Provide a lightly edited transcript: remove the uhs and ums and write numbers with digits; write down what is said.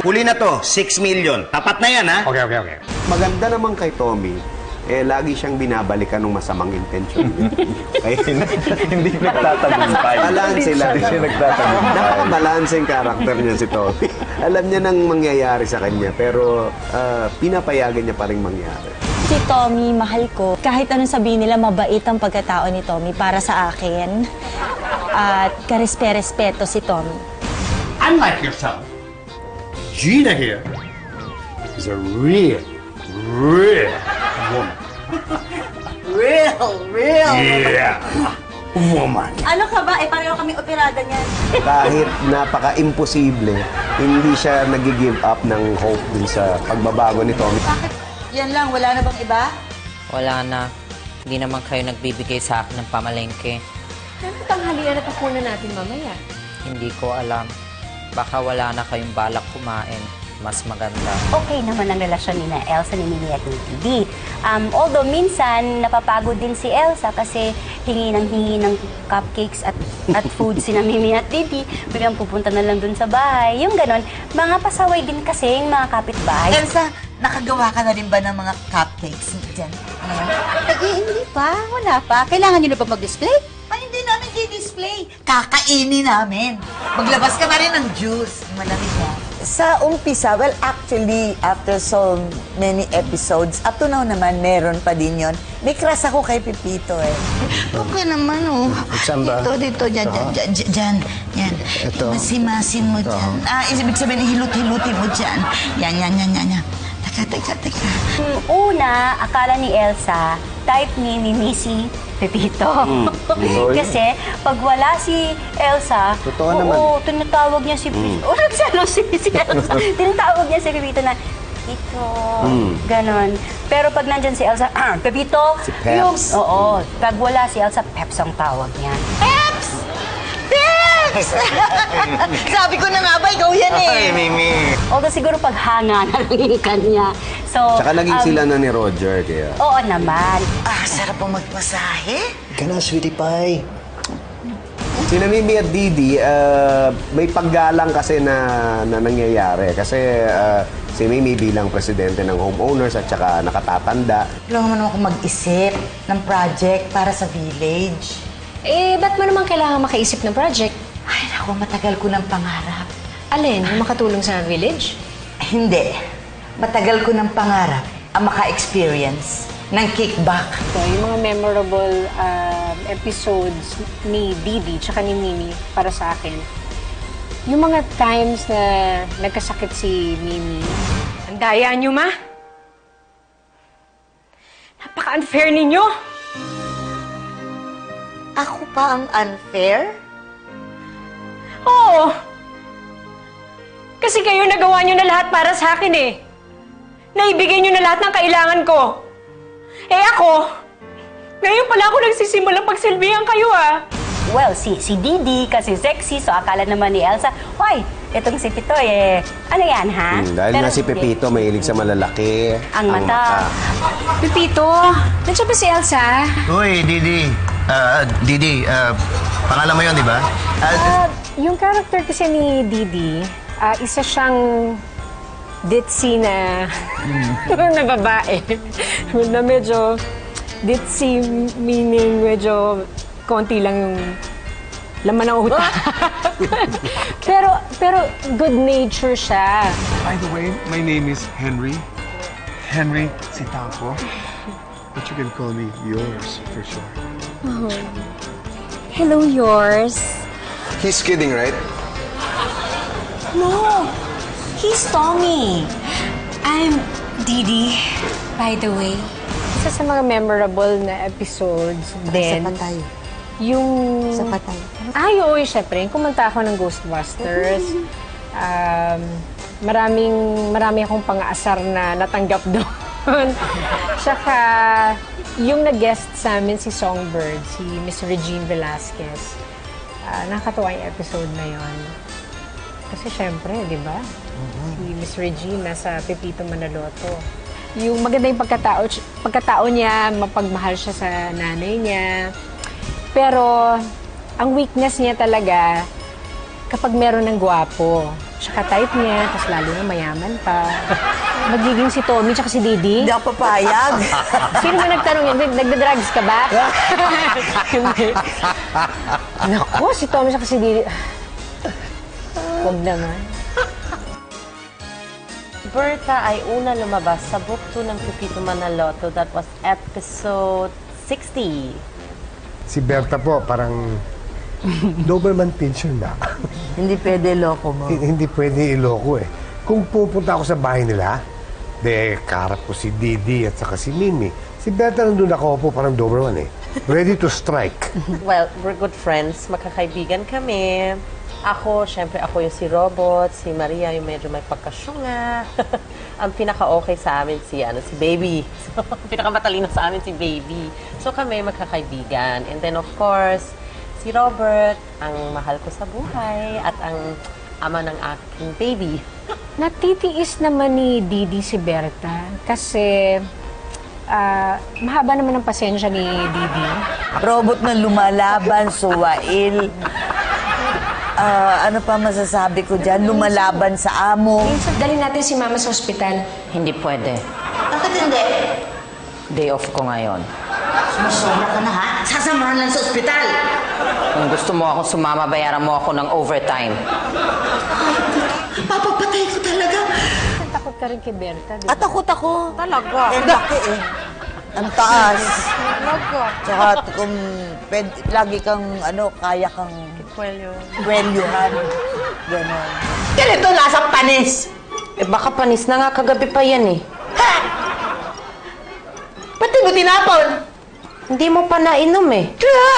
Huli na to, 6 million. Tapat na yan, ha? Okay. Maganda naman kay Tommy, lagi siyang binabalikan ng masamang intensyon. Kaya Hindi nagtatagumpay. balanse lang. Hindi nagtatagumpay. Nakakabalanse yung karakter niya si Tommy. Alam niya nang mangyayari sa kanya, pero pinapayagan niya pa rin mangyari. Si Tommy, mahal ko. Kahit anong sabihin nila, mabait ang pagkatao ni Tommy para sa akin. At karespe-respeto si Tommy. Unlike yourself, Gina here is a real woman. Real. Yeah, woman. Ano ka ba? Pareho kami operada niyan. Kahit napaka-imposible, hindi siya nag-give up ng hope dun sa pagbabago ni Tommy. Bakit? Yan lang, wala na bang iba? Wala na. Hindi naman kayo nagbibigay sa akin ng pamalengke. Ano tanghalian at hapunan natin mamaya? Hindi ko alam. Baka wala na kayong balak kumain. Mas maganda. Okay naman ang relasyon ni Elsa, ni Mimi at ni Didi. Although minsan napapagod din si Elsa kasi hingi ng cupcakes at food si Mimi at Didi. Biglang pupunta na lang dun sa bahay. Yung ganon, mga pasaway din kasi yung mga kapitbahay. Elsa, nakagawa ka na rin ba ng mga cupcakes dyan? Hindi pa, wala pa. Kailangan nyo na ba mag-display? Ay, hindi namin di-display. Kakainin namin. Maglabas ka na rin ng juice. Malamig na. Sa umpisa, well, actually, after so many episodes, up to now naman, meron pa din yun. May crush ako kay Pepito eh. Okay naman, oh. Saan ba? Dito, dyan. Yan. Ito. Masimasin mo dyan. Ibig sabihin, hilot-hilutin mo dyan. Yan. Teka. Una, akala ni Elsa, type ni Mimi si Pepito. Kasi pag wala si Elsa, Totoo naman. tinatawag niya si Pepito. Nagsalo si Elsa. Tinatawag niya si Pepito na, Pepito, ganon. Pero pag nandyan si Elsa, Pepito, Si Peps. Pag wala si Elsa, Peps ang tawag niya. Peps! Sabi ko na nga ba, ikaw yan eh. Ay, Mimi. Although siguro paghanga na lang yung kanya. So, Tsaka naging sila na ni Roger, kaya... Oo naman. Sarap po magmasahe. Ka na, sweetie pie. Sina Mimi at Didi, may paggalang kasi na nangyayari. Kasi si Mimi bilang presidente ng homeowners at saka nakatatanda. Kailangan mo naman ako mag-isip ng project para sa village. Ba't mo naman kailangan makaisip ng project? Ay, naku, matagal ko ng pangarap. Alin? Makatulong sa village? Hindi. Matagal ko ng pangarap ang maka-experience ng kickback. So, yung mga memorable episodes ni Didi tsaka ni Mimi para sa akin, yung mga times na nagkasakit si Mimi, ang daya nyo, ma? Napaka-unfair ninyo! Ako pa ang unfair? Oo! Kasi kayo nagawa nyo na lahat para sa akin eh. Naibigay nyo na lahat ng kailangan ko. Ako, ngayon pala ako nagsisimulang pagsilbihan kayo ah. Well, si Didi kasi sexy, so akala naman ni Elsa, hoy, itong si Pitoy ano yan, ha? Dahil Pero nga si Pepito mahilig sa malalaki. Ang mata. Pepito, nandiyan ba si Elsa? Uy, Didi. Pangalan mo yun, di ba? Yung character kasi ni Didi, isa siyang ditzy na na babae. Na medyo ditzy meaning medyo konti lang yung laman ng utak. pero good nature siya. By the way, my name is Henry. Henry Sitaco. But you can call me yours for sure. Oh. Hello, yours. He's kidding, right? No, he's Tommy. I'm Didi, by the way. Isa sa mga memorable na episodes din. Sa patay. Yung... Sa patay. Ay, oo, syempre. Kumanta ako ng Ghostbusters. Marami akong pang-aasar na natanggap doon. Tsaka, yung nag-guest sa amin si Songbird, si Miss Regine Velasquez. Nakakatuwa yung episode na yon. Kasi syempre, di ba? Si Miss Regine nasa Pepito Manaloto. Yung maganda yung pagkatao niya, mapagmahal siya sa nanay niya. Pero, ang weakness niya talaga, kapag meron ng gwapo. siya ka-type niya, tapos lalo na mayaman pa. Magiging si Tommy tsaka si Didi. Hindi ako papayag. Sino ba nagtanong yun? Nagda-drugs ka ba? Hindi. Naku, si Tommy tsaka si Didi. Huwag naman. Berta ay una lumabas sa Book 2 ng Pepito Manaloto. That was episode 60. Si Berta po, parang Doberman Pinscher na. Hindi pwede loko mo. Hindi pwede iloko eh. Kung pupunta ako sa bahay nila, karap ko si Didi at saka si Mimi. Si Berta nandun ako po, parang Doberman eh. Ready to strike. Well, we're good friends. Magkakaibigan kami. Ako, syempre ako yung si Robot, si Maria yung medyo may pagkasyunga. Ang pinaka-okay sa amin si Baby. So, pinaka-matalino sa amin si Baby. So kami magkakaibigan. And then of course, si Robert, ang mahal ko sa buhay at ang ama ng aking baby. Natitiis naman ni Didi si Berta kasi mahaba naman ang pasensya ni Didi. Robot na lumalaban, suwail. Ano pa masasabi ko dyan? Lumalaban sa amo. Dali natin si Mama sa ospital. Hindi pwede. Bakit hindi? Day off ko ngayon. Sumusobra ka na ha? Sasamahan lang sa ospital. Kung gusto mo ako sumama, bayaran mo ako ng overtime. Papapatay ko talaga. Takot ka rin kay Berta, di ba? At takot ako. Talaga? Laki eh. Ang taas. Talaga? Tsaka kung lagi kang, kaya kang kwelyuhan. Ganon. Ganito lasang panis. Baka panis na nga kagabi pa yan eh. Ha? Ba't di mo tinapon? Hindi mo pa nainom eh. Kaya,